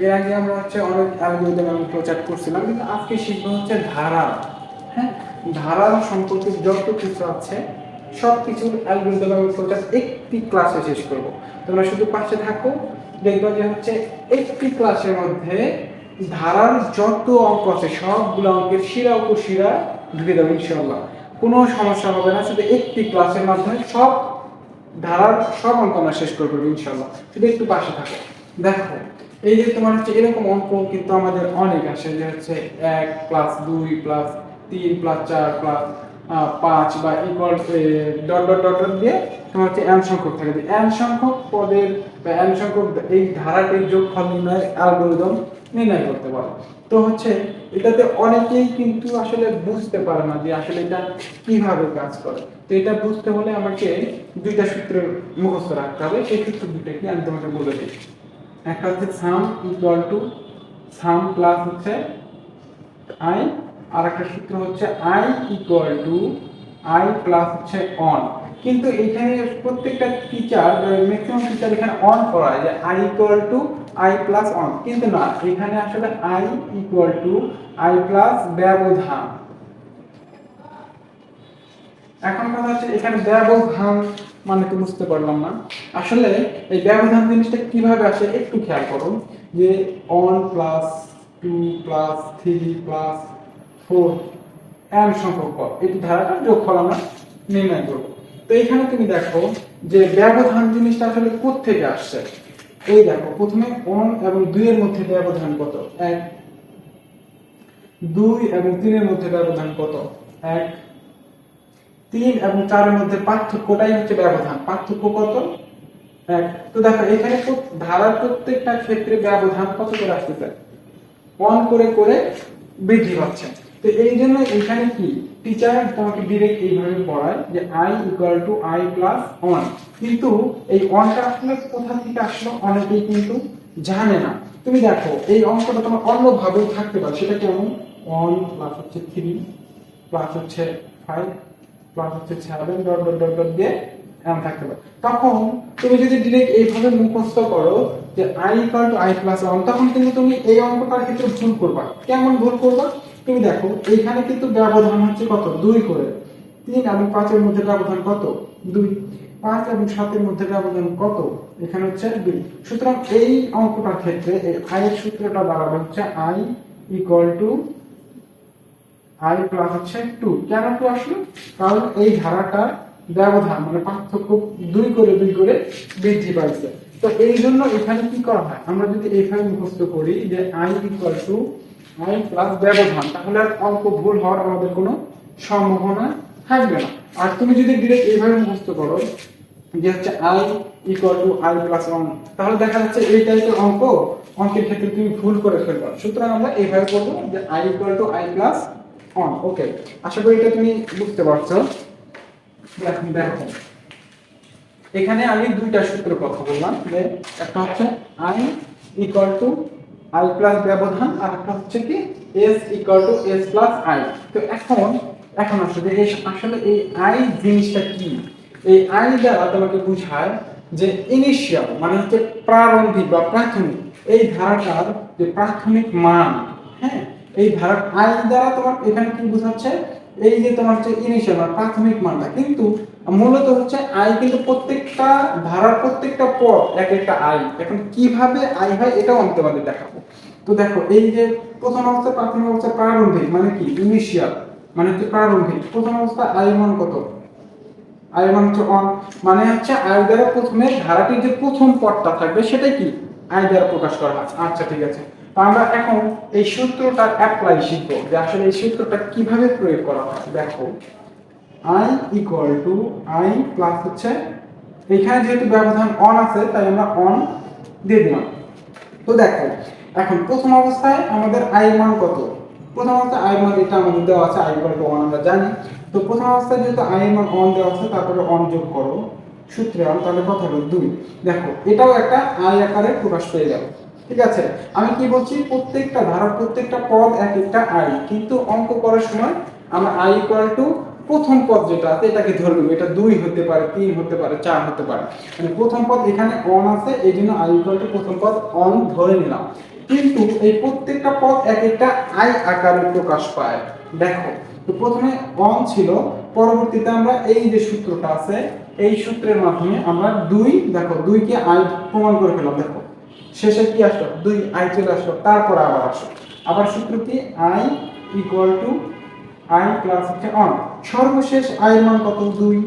এর আগে আমরা হচ্ছে অনেক অ্যালগরিদম এবং ফ্লোচার্ট করছিলাম, কিন্তু আজকে শিখবো হচ্ছে ধারা। হ্যাঁ, ধারা সম্পর্কে যত কিছু আছে সব কিছুর অ্যালগরিদম এবং ফ্লোচার্ট একটি ক্লাসে শেষ করব। তোমরা শুধু পাশে থাকো, দেখবা যে হচ্ছে একটি ক্লাসের মধ্যে ধারার যত অঙ্ক আছে সবগুলো অঙ্কের শিরা উপশিরা ঢুকে যাবে ইনশাআল্লাহ। কোনো সমস্যা হবে না, শুধু একটি ক্লাসের মাধ্যমে সব ধারার সব অঙ্ক আমরা শেষ করে ফেলবো ইনশাআল্লাহ। শুধু একটু পাশে থাকো। দেখো, এই যে তোমার হচ্ছে এরকম অঙ্ক কিন্তু আমাদের অনেক আসে, যে হচ্ছে 1+2+3+4+5 বা equal dot dot dot dot দিয়ে তোমার হচ্ছে এন সংখ্যক থাকে। এন সংখ্যক পদের বা এন সংখ্যক এই ধারাটির যোগফল নির্ণয়ের অ্যালগরিদম নির্ণয় করতে পারো। তো হচ্ছে এটাতে অনেকেই কিন্তু আসলে বুঝতে পারে না যে আসলে এটা কিভাবে কাজ করে। তো এটা বুঝতে হলে আমাকে দুইটা সূত্র মুখস্থ রাখতে হবে। সেই সূত্র দুটো কি আমি তোমাকে বলে দিই। একটা হচ্ছে সাম ইকুয়াল টু সাম প্লাস হচ্ছে আই, আর একটা সূত্র হচ্ছে I equal to I plus হচ্ছে অন। কিন্তু এখানে প্রত্যেকটা টিচার, ম্যাক্সিমাম টিচার এখানে অন করায় যে I equal to I plus on, কিন্তু না, এখানে আসলে I equal to I plus ব্যবধান। এখন কথা হচ্ছে এখানে ব্যবধান মানে তো বুঝতে পারলাম না। আসলে এই ব্যবধান জিনিসটা কিভাবে আসে একটু খেয়াল করুন, যে অন প্লাস 2+3+4 এন সংখ্যক পদ, এই ধারাটার যোগফল আমরা নির্ণয় করব। তো এখানে তুমি দেখো যে ব্যবধান জিনিসটা আসলে কোত্থেকে আসছে। এই দেখো, প্রথমে অন এবং 2 এর মধ্যে ব্যবধান কত? 1। 2 এবং 3 এর মধ্যে ব্যবধান কত? 1। 3 এবং 4 এর মধ্যে পার্থক্যটাই হচ্ছে ব্যবধান। পার্থক্য কত? 1। তো দেখো এখানে ধারার প্রত্যেকটা ক্ষেত্রে ব্যবধান কত করে আসতেছে? 1 করে করে বৃদ্ধি পাচ্ছে। তো এই জন্য এখানে কি টিচার তোমাকে ডিরেক্ট এইভাবে পড়ায় যে i equal to i plus 1। কিন্তু এই অনটা আসলে কোথা থেকে আসলো অনেকেই কিন্তু জানে না। তুমি দেখো এই অঙ্কটা তোমার অন্যভাবেও থাকতে পারে। সেটা কেমন? 1 প্লাস হচ্ছে 3 প্লাস হচ্ছে 5 প্লাস হচ্ছে 7 ডট ডট ডট ডট দিয়ে এমন থাকতে পারে। তখন তুমি যদি ডিরেক্ট এইভাবে মুখস্থ করো যে i equal to i plus 1, তখন কিন্তু তুমি এই অঙ্কটার ক্ষেত্রে ভুল করবা। কেমন ভুল করবা? তুমি দেখো এইখানে কিন্তু ব্যবধান হচ্ছে কত? 2 করে। 3 এবং 5 এর মধ্যে ব্যবধান কত? 2। 5 এবং 7 এর মধ্যে ব্যবধান কত? এখানে হচ্ছে 2। সুতরাং এই অঙ্কটার ক্ষেত্রে এই i এর সূত্রটা দাঁড়াবে হচ্ছে i equal to i plus হচ্ছে 2। কেন 2 আসলো? কারণ এই ধারাটার ব্যবধান মানে পার্থক্য 2 করে 2 করে বৃদ্ধি পাইছে। তো এই জন্য এখানে কি করা হয়, আমরা যদি এইভাবে মুখস্থ করি যে i equal to i plus ব্যবধান, তাহলে আর অঙ্ক ভুল হওয়ার আমাদের কোনো সম্ভাবনা থাকবে না। আর তুমি যদি ডিরেক্ট এইভাবে মুখস্থ করো যে হচ্ছে i equal to i plus 1, তাহলে দেখা যাচ্ছে এই টাইপের অঙ্কের ক্ষেত্রে তুমি ভুল করে ফেলবা। সুতরাং আমরা এইভাবে করবো যে i equal to i plus 1। ওকে, আশা করি এটা তুমি বুঝতে পারছো। এখন দেখো এখানে আমি দুইটা সূত্রের কথা বললাম, যে একটা হচ্ছে i equal to i plus ব্যবধান, আর একটা হচ্ছে কি s equal to s plus i। তো এখন আসলে এই i জিনিসটা কি? এই i দ্বারা তোমাকে বোঝায় যে ইনিশিয়াল মানে হচ্ছে প্রারম্ভিক বা প্রাথমিক, এই ধারাটার যে প্রাথমিক মান। হ্যাঁ, এই ধারা i দ্বারা তোমার এখানে কি বোঝাচ্ছে? এই যে তোমার হচ্ছে ইনিশিয়াল মানে প্রাথমিক মানটা, কিন্তু মূলত হচ্ছে i কিন্তু প্রত্যেকটা ধারার প্রত্যেকটা পদ এক একটা i। এখন কিভাবে i হয় এটাও আমি তোমাদের দেখাবো। তো দেখো এই যে প্রথম অবস্থা, প্রাথমিক অবস্থা, প্রারম্ভিক মানে কি ইনিশিয়াল মানে হচ্ছে প্রারম্ভিক। প্রথম অবস্থা i এর মান কত? i এর মান হচ্ছে 1, মানে হচ্ছে i দ্বারা প্রথমে ধারাটির যে প্রথম পদটা থাকবে সেটাই কি i দ্বারা প্রকাশ করা হয়। আচ্ছা ঠিক আছে, তো আমরা এখন এই সূত্রটার অ্যাপ্লাই শিখবো যে আসলে এই সূত্রটা কিভাবে প্রয়োগ করা হয়। দেখো i equal to i plus হচ্ছে, এখানে যেহেতু ব্যবধান অন আছে তাই আমরা অন দিয়ে দিলাম। তো দেখো এখন প্রথম অবস্থায় আমাদের i এর মান কত? প্রথম অবস্থায় i এর মান এটা আমাদের দেওয়া আছে i ইকুয়াল টু 1 আমরা জানি। তো প্রথম অবস্থায় যেহেতু i এর মান অন দেওয়া আছে, তারপরে অন যোগ করো সূত্রে অন, তাহলে কত হলো 2। দেখো এটাও একটা i আকারে প্রকাশ পেয়ে গেল। ঠিক আছে, আমি কি বলছি, প্রত্যেকটা ধারার প্রত্যেকটা পদ এক একটা i, কিন্তু অঙ্ক করার সময় আমরা i ইকুয়াল টু প্রথম পদ যেটা আছে এটাকে ধরে নেব। এটা 2 হতে পারে, 3 হতে পারে, 4 হতে পারে। মানে প্রথম পদ এখানে অন আছে, এই জন্য i ইকুয়াল টু প্রথম পদ অন ধরে নিলাম। কিন্তু এই প্রত্যেকটা পদ এক একটা আই আকারে প্রকাশ পায়। দেখো, তো প্রথমে অন ছিল, পরবর্তীতে আমরা এই যে সূত্রটা আছে এই সূত্রের মাধ্যমে আমরা দেখো 2 কে আই প্রমাণ করে ফেলাম। দেখো শেষে কি আসলো, 2 আই চলে আসলো, তারপর আবার আসলো, আবার সূত্র কি, I equal to I plus হচ্ছে অন, সর্বশেষ আই এর মান কত, 2,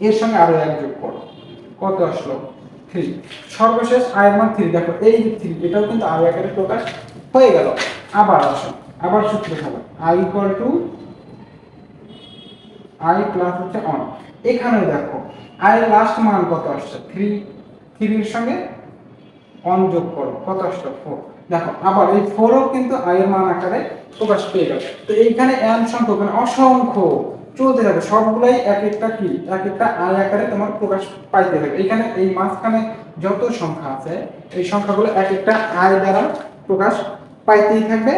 এর সঙ্গে আরো এক যোগ করো, কত আসলো, 3, সর্বশেষ আই এর মান 3। দেখো এই যে 3, এটাও কিন্তু আই আকারে প্রকাশ হয়ে গেল। আবার আসো, আবার সূত্র হবে I equal to I plus হচ্ছে অন। এখানে দেখো আই এর লাস্ট মান কত আসছে, 3, 3 এর সঙ্গে অন যোগ করো, কত আসলো, 4। দেখো আবার এই 4 ও কিন্তু আই এর মান আকারে প্রকাশ পেয়ে গেল। তো এইখানে n সংখ্যক মানে অসংখ্য চলতে যাবে, সবগুলাই এক একটা কি, এক একটা আই আকারে তোমার প্রকাশ পাইতে থাকবে। এখানে এই মাঝখানে যত সংখ্যা আছে এই সংখ্যাগুলো এক একটা আই দ্বারা প্রকাশ পাইতেই থাকবে,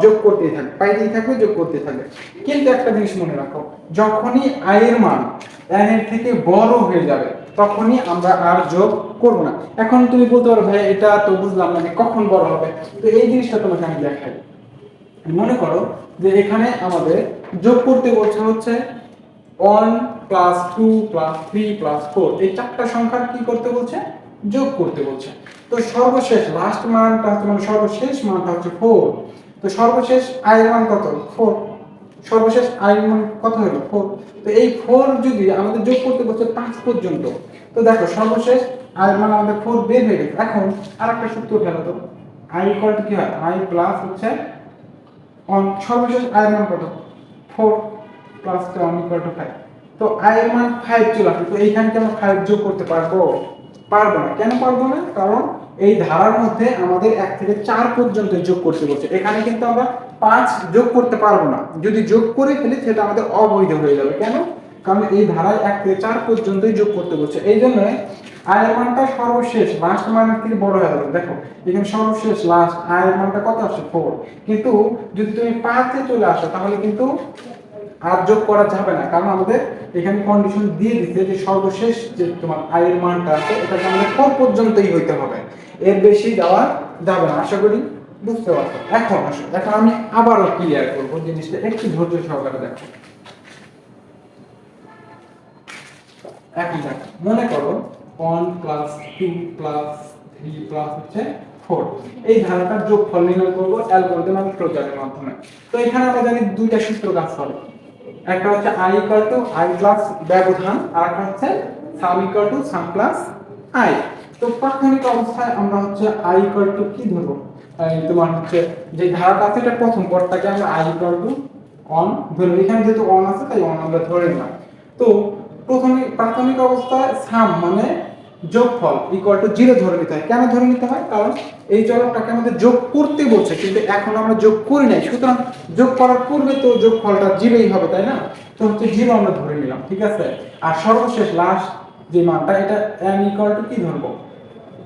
যোগ করতেই থাকবে, পাইতেই থাকবে, যোগ করতেই থাকবে। কিন্তু একটা জিনিস মনে রাখো, যখনই আই এর মান n এর থেকে বড় হয়ে যাবে তখনই আমরা আর যোগ করব না। এখন তুমি বলতে পারো ভাই এটা তো বুঝলাম না যে কখন বড় হবে, তো এই জিনিসটা তোমাকে আমি দেখাই। মনে করো যে এখানে আমাদের যোগ করতে বলছে হচ্ছে 1 প্লাস 2 প্লাস 3 প্লাস 4, এই চারটা সংখ্যার কি করতে বলছে, যোগ করতে বলছে। তো সর্বশেষ লাস্ট মানটা হচ্ছে মানে সর্বশেষ মানটা হচ্ছে 4। তো সর্বশেষ আই এর মান কত, 4, সর্বশেষ আই এর মান কত হলো, 4। তো এই 4 যদি আমাদের যোগ করতে বলছে 5 পর্যন্ত, তো দেখো সর্বশেষ আই এর মান আমাদের 4 বের হয়ে গেছে। এখন আরেকটা সূত্র ফেলো তো, আই ইকুয়াল টু কি হয়, আই প্লাস হচ্ছে অন, সর্বশেষ আই এর মান কত, 4 প্লাস 1 ইকুয়াল টু 5। তো আই এর মান 5 চলে আসবে। তো এইখানে কি আমরা 5 যোগ করতে পারবো, পারবো না। কেন পারবো না, কারণ এই ধারার মধ্যে আমাদের 1 থেকে 4 পর্যন্ত যোগ করতে বলছে, এখানে কিন্তু আমরা 5 যোগ করতে পারবো না। যদি যোগ করে ফেলি সেটা আমাদের অবৈধ হয়ে যাবে। কেন, কারণ এই ধারায় 1 থেকে 4 পর্যন্তই যোগ করতে বলছে। এই জন্য আই এর মানটা সর্বশেষ লাস্ট মানের থেকে বড় হয়ে যাবে। দেখো এখানে সর্বশেষ লাস্ট আই এর মানটা কত আসছে, 4, কিন্তু যদি তুমি 5 এ চলে আসো তাহলে কিন্তু আর যোগ করা যাবে না, কারণ আমাদের এখানে কন্ডিশন দিয়ে দিতে যে সর্বশেষ যে তোমার আই এর মানটা আছে এটাকে আমাদের 4 পর্যন্তই হইতে হবে, এর বেশি যাওয়া যাবে না। আশা করি বুঝতে পারছো। এখন আসো, এখন আমি আবারও ক্লিয়ার করবো জিনিসটা, একটু ধৈর্য সহকারে দেখো। এখন দেখো, মনে করো 1 প্লাস 2 প্লাস 3 প্লাস হচ্ছে 4, এই ধারাটার যোগফল নির্ণয় করব অ্যালগরিদম এবং ক্লোজারের মাধ্যমে। তো এখানে আমরা জানি দুইটা সূত্র কাজ করে, একটা হচ্ছে i equal to i plus ব্যবধান, আর একটা হচ্ছে সাম equal to some plus i। তো প্রাথমিক অবস্থায় আমরা হচ্ছে i ইকুয়াল টু কি ধরব, তোমার হচ্ছে যে ধারাটা আছে এটা প্রথম পদটাকে আমরা i ইকুয়াল টু অন ধরব। এখানে যেহেতু অন আছে তাই অন আমরা ধরে নিলাম। তো প্রথমে প্রাথমিক অবস্থায় সাম মানে যোগফল ইকুয়াল টু 0 ধরে নিতে হয়। কেন ধরে নিতে হয়, কারণ এই চলকটাকে আমাদের যোগ করতে বলছে, কিন্তু এখন আমরা যোগ করি নাই, সুতরাং যোগ করার পূর্বে তো যোগফলটা 0ই হবে, তাই না? তো হচ্ছে 0 আমরা ধরে নিলাম, ঠিক আছে। আর সর্বশেষ লাস্ট যে মানটা এটা n ইকুয়াল টু কি ধরবো,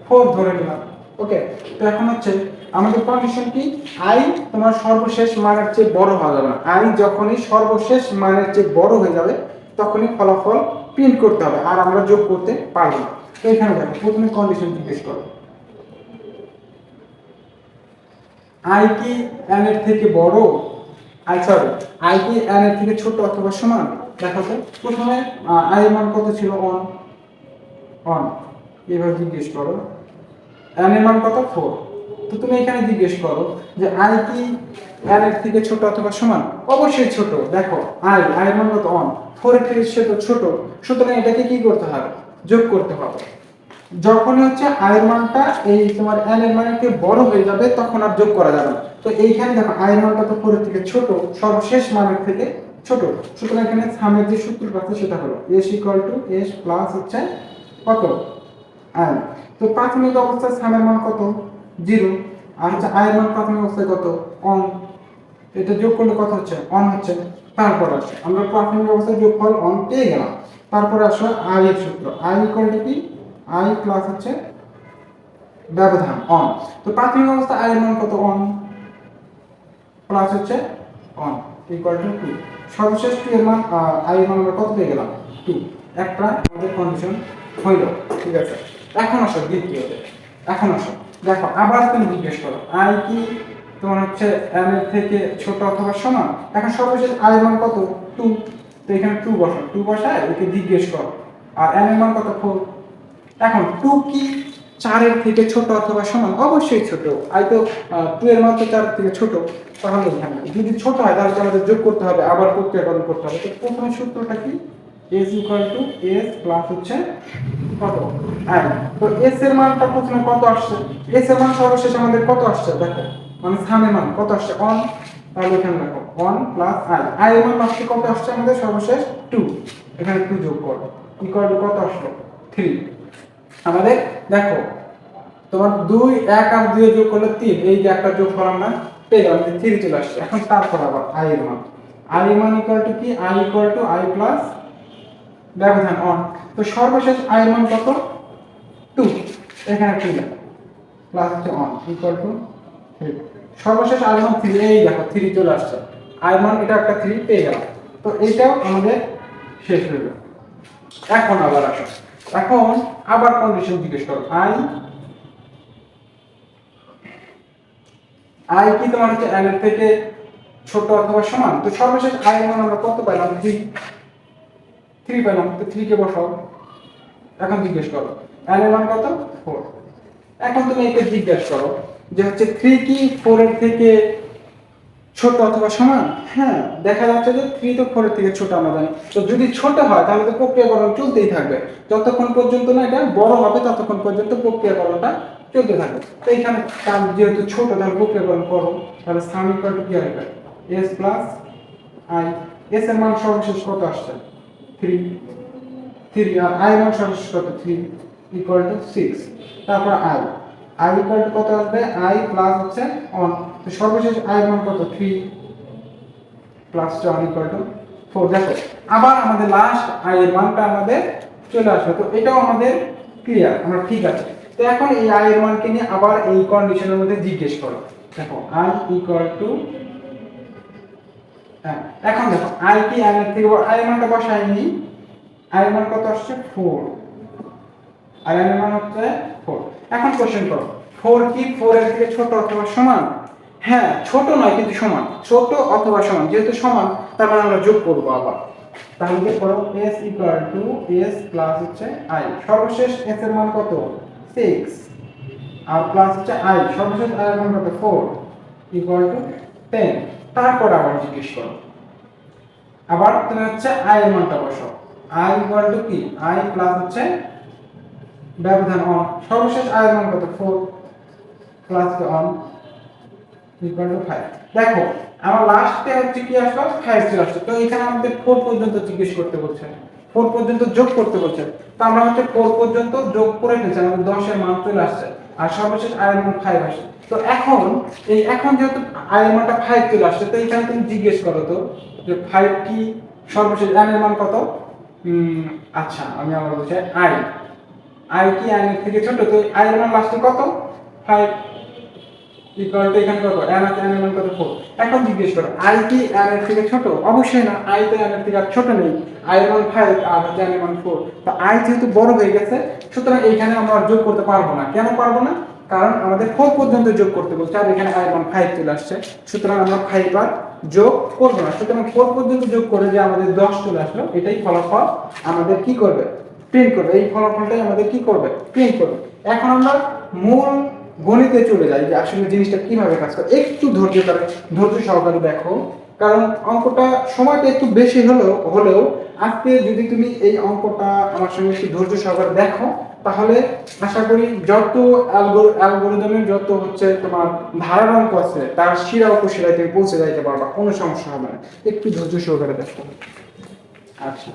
4 ধরে নিলাম। ওকে, তো এখন হচ্ছে আমাদের কন্ডিশন কি, i তোমার সর্বশেষ মানের চেয়ে বড় হওয়া যাবে না। i যখনই সর্বশেষ মানের চেয়ে বড় হয়ে যাবে তখনই ফলাফল প্রিন্ট করতে হবে, আর আমরা যোগ করতে পারবো না। তো এখানে দেখো প্রথমে কন্ডিশন জিজ্ঞেস করো, i কি n এর থেকে বড়, i কি n এর থেকে ছোট অথবা সমান। দেখো তো প্রথমে i এর মান কত ছিল, 1, এবার জিজ্ঞেস করো n এর মান কত, 4। তো তুমি এখানে জিজ্ঞেস করো যে i কি n এর থেকে ছোট অথবা সমান, অবশ্যই ছোট। দেখো i এর মান কত, 1, 4 এর থেকে ছোট, সুতরাং এটাকে কি করতে হবে, যোগ করতে হবে। যখন হচ্ছে i এর মানটা এই তোমার n এর মানের থেকে বড় হয়ে যাবে তখন আর যোগ করা যাবে না। তো এইখানে দেখো i এর মানটা তো 4 এর থেকে ছোট, সর্বশেষ মানের থেকে ছোট, সুতরাং এখানে সামের যে সূত্রটা আছে সেটা হলো s s প্লাস হচ্ছে কত, i। তো প্রাথমিক অবস্থায় সামের মান কত, 0, আর হচ্ছে i এর মান প্রাথমিক অবস্থায় কত, 1। এটা যোগ করলে কত হচ্ছে, 1 হচ্ছে। তারপর আসে আমরা প্রাথমিক অবস্থায় যোগফল 1 পেয়ে গেলাম। তারপরে আসো i এর সূত্র, i ইকুয়াল টু কি, i প্লাস হচ্ছে ব্যবধান 1। তো প্রাথমিক অবস্থায় i এর মান কত, 1 প্লাস হচ্ছে 1 ইকুয়াল টু 2। সর্বশেষ 2 এর মান i এর মান আমরা কত পেয়ে গেলাম, 2। একটা আমাদের কন্ডিশন হইল, ঠিক আছে। এখন আসো দ্বিতীয়তে, এখন আসো দেখো আবার তুমি জিজ্ঞেস করো আই কি তোমার হচ্ছে n এর থেকে ছোট অথবা সমান। এখন সর্বশেষ i এর মান কত 2, তো এখানে 2 বসাও, 2 বসায় ওকে জিজ্ঞেস করো আর n এর মান কত 4। এখন 2 কি 4 এর থেকে ছোট অথবা সমান, অবশ্যই ছোট। আই তো 2 এর মান তো 4 এর থেকে ছোট, তাহলে এখানে যদি ছোট হয় তাহলে আমাদের যোগ করতে হবে, আবার প্রক্রিয়াকরণ করতে হবে। তো প্রথমে সূত্রটা কি s s প্লাস হচ্ছে কত i। তো s এর মানটা প্রথমে কত আসছে, s এর মান সর্বশেষ আমাদের কত আসছে দেখো, মানে স্থানের মান কত আসছে 1, তাহলে এখানে দেখো 1 প্লাস i এর মান আসছে কত আসছে আমাদের সর্বশেষ 2, এখানে 2 যোগ করো ইকুয়াল টু কত আসলো 3। আমাদের দেখো তোমার 2 1 আর 2 যোগ করলে 3, এই যে একটা যোগ করলাম না পেয়ে গেলাম 3 চলে আসছে। এখন তারপর আবার i এর মান, i এর মান ইকুয়াল টু কি i প্লাস ব্যবধান 1। তো সর্বশেষ i এর মান কত 2, এখানে 2 প্লাস হচ্ছে 1 ইকুয়াল টু 3। সর্বশেষ i এর মান 3, এই দেখো 3 চলে আসছে, i এর মান এটা একটা 3 পেয়ে গেলাম। তো এইটাও আমাদের শেষ হয়ে গেল। এখন আবার আসো, এখন আবার কন্ডিশন জিজ্ঞেস করো i কি তোমার হচ্ছে n এর থেকে ছোট অথবা সমান। তো সর্বশেষ i এর মান আমরা কত পেলাম 3 পেলাম, তো 3 কে বসাও। এখন জিজ্ঞেস করো n এর মান কত 4। এখন তুমি একে জিজ্ঞেস করো যে হচ্ছে 3 কি 4 এর থেকে ছোট অথবা সমান। হ্যাঁ, দেখা যাচ্ছে যে 3 তো 4 এর থেকে ছোট আমরা জানি। তো যদি ছোট হয় তাহলে তো প্রক্রিয়াকরণ চলতেই থাকবে, যতক্ষণ পর্যন্ত না এটা বড় হবে ততক্ষণ পর্যন্ত প্রক্রিয়াকরণটা চলতে থাকবে। তো এখানে যেহেতু ছোট তাহলে প্রক্রিয়াকরণ করো, তাহলে স্থান ইকুয়াল টু কি হবে s প্লাস i। s এর মান সর্বশেষ কত আসছে 3 আর i এর মান সর্বশেষ কত 3 ইকুয়াল টু 6। তারপর i ইকুয়াল টু কত আসবে i প্লাস হচ্ছে 1। তো সর্বশেষ i এর মান কত 3 প্লাস 1 ইকুয়াল টু 4। দেখো আবার আমাদের লাস্ট i এর মানটা আমাদের চলে আসবে। তো এটাও আমাদের ক্লিয়ার, আমরা ঠিক আছে। তো এখন এই i এর মানকে নিয়ে আবার এই কন্ডিশনের মধ্যে জিজ্ঞেস করো। দেখো i ইকুয়াল টু, এখন দেখো i কি n এর থেকে বড়, i এর মানটা বসাইনি, i এর মান কত আসছে 4 আর n এর মান হচ্ছে 4। এখন কোশ্চেন করো 4 কি 4 এর থেকে ছোট অথবা সমান। হ্যাঁ, ছোট নয় কিন্তু সমান, ছোট অথবা সমান, যেহেতু সমান তার মানে আমরা যোগ করব আবার। তাহলে কি করব s equal to s plus হচ্ছে i। সর্বশেষ s এর মান কত 6 আর প্লাস হচ্ছে i, সর্বশেষ i এর মান কত 4 ইকুয়াল টু 10। তারপর আবার জিজ্ঞেস করো, আবার তুমি হচ্ছে i এর মানটা বসাও, i ইকুয়াল টু কি i প্লাস হচ্ছে ব্যবধান 1। সর্বশেষ i এর মান কত 4 প্লাস 1 ইকুয়াল টু 5। দেখো আমার লাস্টে হচ্ছে কি আসলো 5 চলে আসছে। তো এখানে আমাদের 4 পর্যন্ত জিজ্ঞেস করতে বলছে, 4 পর্যন্ত যোগ করতে বলছে। তো আমরা হচ্ছে 4 পর্যন্ত যোগ করে ফেলছি, আমাদের 10 এর মান চলে আসছে আর সর্বশেষ i এর মান 5 আসে। তো এখন যেহেতু i এর মানটা 5 চলে আসছে, তো এখানে তুমি জিজ্ঞেস করো তো যে 5 কি সর্বশেষ n এর মান কত। আচ্ছা আমি আবার বলছি i কি n এর থেকে ছোট, তো i এর মান লাস্টে কত 5 ইকুয়াল টু এখানে কত n আছে, n এর মান কত 4। এখন জিজ্ঞেস করো i কি n এর থেকে ছোট, অবশ্যই না, i তো n এর থেকে আর ছোট নেই, i এর মান 5 আর হচ্ছে n এর মান 4। তো i যেহেতু বড় হয়ে গেছে সুতরাং এখানে আমরা আর যোগ করতে পারবো না। কেন পারবো না, কারণ আমাদের 4 পর্যন্ত যোগ করতে বলছে আর এখানে i এর মান 5 চলে আসছে, সুতরাং আমরা 5 আর যোগ করব না। সুতরাং 4 পর্যন্ত যোগ করে যে আমাদের 10 চলে আসলো, এটাই ফলাফল আমাদের কি করবে প্রিন্ট করবে, এই ফলাফলটাই আমাদের কি করবে প্রিন্ট করবে। এখন আমরা মূল গণিতে চলে যাই যে আসলে জিনিসটা কিভাবে কাজ করে। একটু ধৈর্য সহকারে দেখো, কারণ অঙ্কটা সময়টা একটু বেশি হলেও আজকে যদি তুমি এই অঙ্কটা আমার সঙ্গে একটু ধৈর্য সহকারে দেখো তাহলে আশা করি যত অ্যালগরিদমের যত হচ্ছে তোমার ধারার অঙ্ক আছে তার শিরা উপশিরায় তুমি পৌঁছে যাইতে পারবা, কোনো সমস্যা হবে না। একটু ধৈর্য সহকারে দেখো। আচ্ছা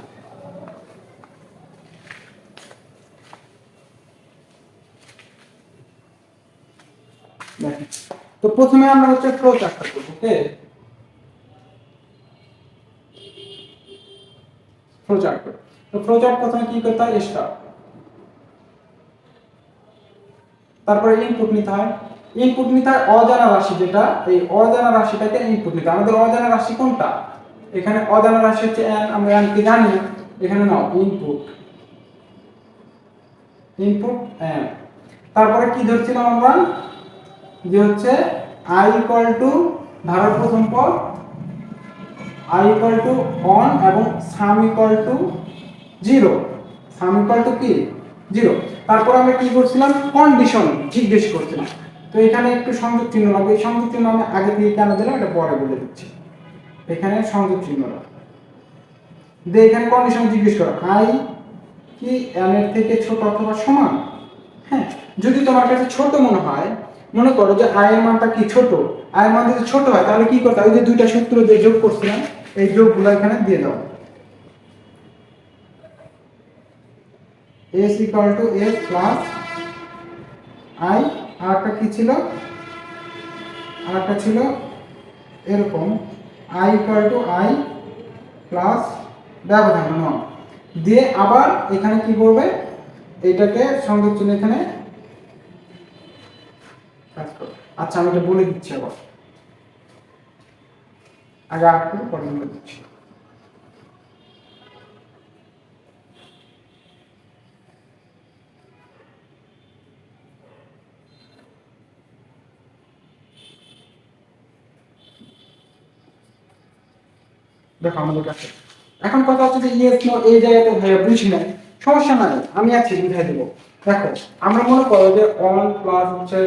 দেখেন, তো প্রথমে আমরা হচ্ছে ফ্লো চার্টটা করব। ওকে, ফ্লো চার্ট করব। তো ফ্লো চার্ট প্রথমে কি করতে হয় স্টার, তারপরে ইনপুট নিতে হয়। ইনপুট নিতে হয় অজানা রাশি, যেটা এই অজানা রাশিটাকে ইনপুট নিতে হয়। আমাদের অজানা রাশি কোনটা, এখানে অজানা রাশি হচ্ছে n, আমরা n কে জানি এখানে নাও ইনপুট n। তারপরে কি ধরছিলাম আমরা, যে হচ্ছে i ইকুয়াল টু ধারার প্রথম পদ i ইকুয়াল টু 1 এবং সাম equal to 0, some equal to কি 0। তারপর আমরা কি করছিলাম, কন্ডিশন জিজ্ঞেস করছিলাম। তো এখানে একটু সংযোগ চিহ্ন লাগবে, এই সংযোগ চিহ্ন আমি আগে থেকে কেন দিলাম এটা পরে বলে দিচ্ছি। এখানে সংযোগ চিহ্ন দিয়ে এখানে কন্ডিশন জিজ্ঞেস করো, i কি n এর থেকে ছোট অথবা সমান। হ্যাঁ, যদি তোমার কাছে ছোট মনে হয়, মনে করো যে i এর মানটা কি ছোট, i এর মান যদি ছোট হয় তাহলে কি করতে হবে, ওই যে দুইটা সূত্র দিয়ে যোগ করছিলাম এই যোগগুলো এখানে দিয়ে দাও। s equal to s plus i, আর একটা কি ছিল, আর একটা ছিল এরকম i equal to i plus ব্যবধান দিয়ে আবার এখানে কি করবে, এটাকে সংযোগ চিহ্ন এখানে কাজ করবে। আচ্ছা আমি এটা বলে দিচ্ছি, আবার আগে একটু পরে বলে দিচ্ছি। দেখো আমাদের কাছে এখন কথা হচ্ছে যে ইয়েস নো এই জায়গাতে ভাইয়া বুঝি নাই, সমস্যা নাই আমি আছি বুঝাই দেবো। দেখো আমরা মনে করো যে 1 প্লাস হচ্ছে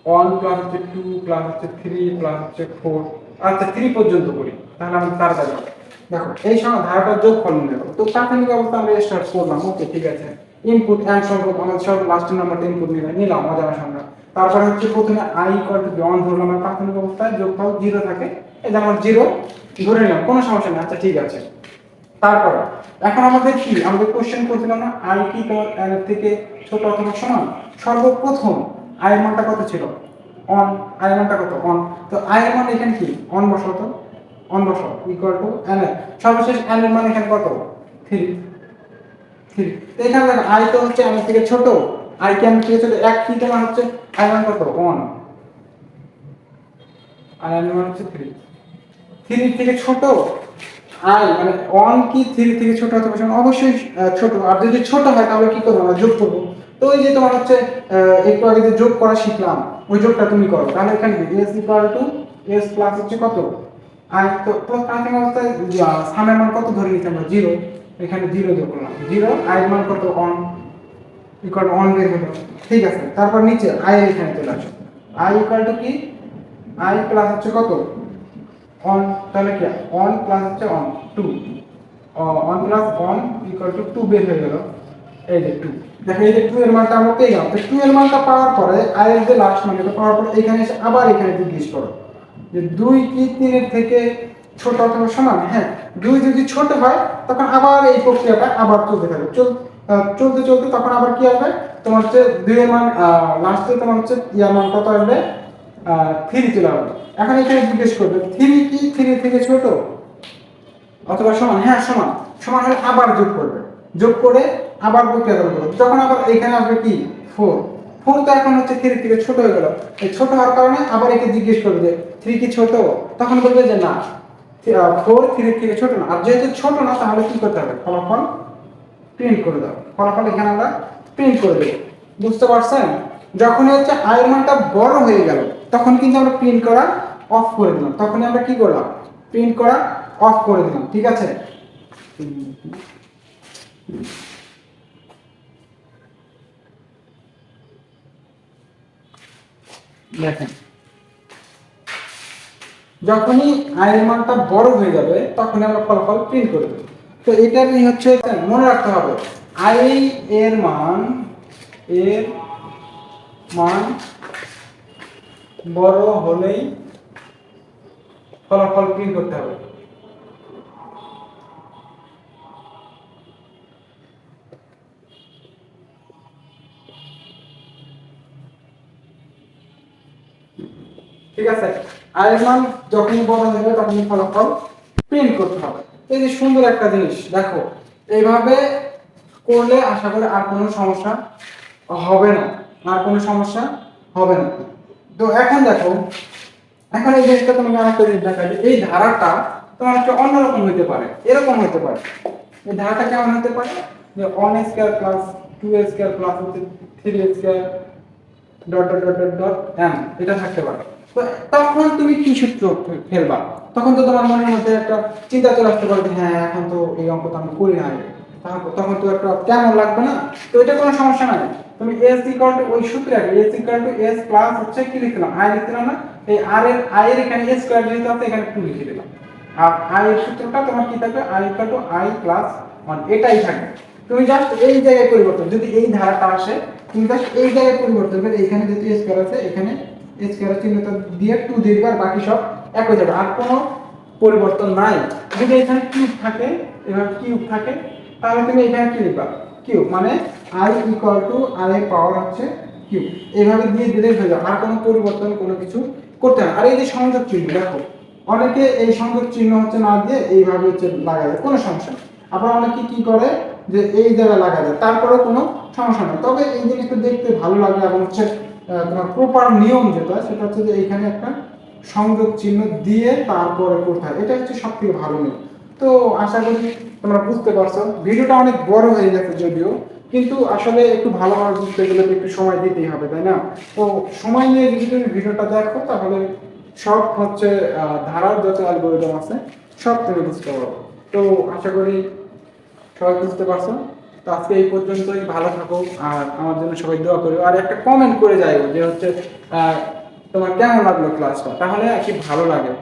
1 প্লাস হচ্ছে 2 প্লাস হচ্ছে 3 প্লাস হচ্ছে 4, আচ্ছা 3 পর্যন্ত করি, তাহলে আমাদের তাড়াতাড়ি হবে। দেখো এই সময় ধারাটার যোগফল নিয়ে নেবো, তো প্রাথমিক অবস্থা আমরা স্টার্ট করলাম, ওকে ঠিক আছে। ইনপুট এন্ড সংখ্যক আমাদের সব লাস্টের নাম্বারটা ইনপুট নিলাম অজানা সংখ্যা। তারপরে হচ্ছে প্রথমে i ইকুয়াল টু 1 ধরলাম, আমরা প্রাথমিক অবস্থায় যোগফল 0 থাকে, এই যে আমরা 0 ধরে নিলাম, কোনো সমস্যা নেই, আচ্ছা ঠিক আছে। তারপর এখন আমাদের কি, আমাদের কোশ্চেন করছিলাম না i কি তোমার n এর থেকে ছোট অথবা সমান। সর্বপ্রথম i এর মানটা কত ছিল 1, i এর মানটা কত 1, তো i এর মান এখানে কি 1 বসাও, তো 1 বসাও ইকুয়াল টু n এর সর্বশেষ n এর মান এখানে কত 3, তো এখানে দেখো i তো হচ্ছে n এর থেকে ছোট, i কি n থেকে ছোট, এক কি তোমার হচ্ছে i এর মান কত 1 আর n এর মান হচ্ছে 3, 3 থেকে ছোট i মানে 1 কি 3 থেকে ছোট অথবা সমান, অবশ্যই ছোট। আর যদি ছোট হয় তাহলে কি করব, আমরা যোগ করব। তো ওই যে তোমার হচ্ছে একটু আগে যে যোগ করা শিখলাম, ওই যোগটা তুমি করো, তাহলে এখানে s equal to s plus হচ্ছে কত i, তো প্রাথমিক অবস্থায় সামের মান কত ধরে নিতে আমরা 0, এখানে 0 যোগ করলাম, 0 i এর মান কত 1 ইকুয়াল টু 1 বের হলো, ঠিক আছে। তারপর নিচে i এর এখানে চলে আসো, i ইকুয়াল টু কি i প্লাস হচ্ছে কত 1, তাহলে কি 1 প্লাস হচ্ছে 1 2, 1 প্লাস 1 ইকুয়াল টু 2 বের হয়ে গেল, এই যে 2। দেখো এই যে 2 এর মানটা আমরা পেয়ে গেলাম। তো 2 এর মানটা পাওয়ার পরে i এর যে লাস্ট মান এটা পাওয়ার পরে এখানে এসে আবার এখানে জিজ্ঞেস করো যে 2 কি 3 এর থেকে ছোট অথবা সমান। হ্যাঁ, 2 যদি ছোট হয় তখন আবার এই প্রক্রিয়াটা আবার চলতে থাকবে, চলতে চলতে তখন আবার কি আসবে, তোমার হচ্ছে 2 এর মান লাস্টে তোমার হচ্ছে ইয়ার মান কত আসবে 3 চলে আসবে। এখন এখানে জিজ্ঞেস করবে 3 কি 3 এর থেকে ছোট অথবা সমান, হ্যাঁ সমান, সমান হলে আবার যোগ করবে, যোগ করে আবার প্রক্রিয়া করবে, যখন আবার এখানে আসবে কি 4, 4 তো এখন হচ্ছে 3 থেকে ছোট হয়ে গেল, এই ছোট হওয়ার কারণে আবার একে জিজ্ঞেস করবে যে 3 কি ছোট, তখন বলবে যে না 4 3 থেকে ছোট না। আর যেহেতু ছোট না তাহলে কি করতে হবে, ফলাফল প্রিন্ট করে দাও, ফলাফল এখানে আমরা প্রিন্ট করে দেব। বুঝতে পারছেন, যখন হচ্ছে i এর মানটা বড় হয়ে গেল তখন কিন্তু আমরা প্রিন্ট করা অফ করে দিলাম, তখন আমরা কি করলাম প্রিন্ট করা অফ করে দিলাম, ঠিক আছে। দেখেন যখনই i এর মানটা বড় হয়ে যাবে তখন আমরা ফলাফল প্রিন্ট করে দেব। তো এটারই হচ্ছে মনে রাখতে হবে i এর মান বড় হলেই ফলাফল প্রিন্ট করতে হবে। ঠিক আছে, i এর মান যখনই বড় হয়ে যাবে তখনই ফলাফল প্রিন্ট করতে হবে। এই যে সুন্দর একটা জিনিস দেখো, এইভাবে করলে আশা করি আর কোনো সমস্যা হবে না, আর কোনো সমস্যা হবে না। তো এখন দেখো, এখন এই জিনিসটা তোমাকে আরেকটা জিনিস দেখাই, এই ধারাটা তোমার একটা অন্যরকম হতে পারে, এরকম হতে পারে। এই ধারাটা কেমন হতে পারে যে 1 square plus 2a square plus হচ্ছে 3a square dot dot dot dot dot m এটা থাকতে পারে। তো তখন তুমি কি সূত্র ফেলবা? তখন তো তোমার মনের মধ্যে একটা চিন্তা চলে আসতে পারে যে হ্যাঁ এখন তো এই অঙ্ক তো আমি করি নাই, তখন তো একটা কেমন লাগবে না? তো এটা কোনো সমস্যা নাই, তুমি s ইকুয়াল টু ওই সূত্রে আগে s equal to s plus হচ্ছে কি লিখলাম i লিখলাম না, এই r এর এখানে s স্কয়ার যেহেতু আছে এখানে 2 লিখে দিলাম। আর i এর সূত্রটা তোমার কি থাকবে i equal to i plus 1 এটাই থাকবে। তুমি জাস্ট এই জায়গায় পরিবর্তন, যদি এই ধারাটা আসে তুমি জাস্ট এই জায়গায় পরিবর্তন করে এখানে যেহেতু s স্কয়ার আছে এখানে s স্কয়ারের চিহ্নটা দিয়ে 2 দিয়ে দিবা, আর বাকি সব এক হয়ে যাবে, আর কোনো পরিবর্তন নাই। যদি এখানে কিউব থাকে, এবার কিউব থাকে তাহলে তুমি এখানে কি লিখবা কিউব, মানে i ইকুয়াল টু i এর পাওয়ার হচ্ছে কিউব, এইভাবে দিয়ে দিলেই হয়ে যাবে, আর কোনো পরিবর্তন কোনো কিছু করতে হয়। আর এই যে সংযোগ চিহ্ন দেখো, অনেকে এই সংযোগ চিহ্ন হচ্ছে না দিয়ে এইভাবে হচ্ছে লাগায়, কোনো সমস্যা নেই। আবার অনেকে কি করে যে এই জায়গায় লাগা যায়, তারপরে কোনো সমস্যা নেই। তবে এই জিনিসটা দেখতে ভালো লাগে এবং হচ্ছে তোমার প্রপার নিয়ম যেটা সেটা হচ্ছে যে এইখানে একটা সংযোগ চিহ্ন দিয়ে তারপরে করতে হয়, এটা হচ্ছে সব থেকে ভালো নিয়ম। তো আশা করি তোমরা বুঝতে পারছো। ভিডিওটা অনেক বড় হয়ে গেছে যদিও, কিন্তু আসলে একটু ভালোভাবে বুঝতে গেলে তো একটু সময় দিতেই হবে, তাই না? তো সময় নিয়ে যদি তুমি ভিডিওটা দেখো তাহলে সব হচ্ছে ধারার যত অ্যালগরিদম আছে সব তুমি বুঝতে পারবে। তো আশা করি সবাই বুঝতে পারছো। তো আজকে এই পর্যন্তই, ভালো থাকো আর আমার জন্য সবাই দোয়া করো, আর একটা কমেন্ট করে যাইও যে হচ্ছে তোমার কেমন লাগলো ক্লাসটা, তাহলে আর কি ভালো লাগে।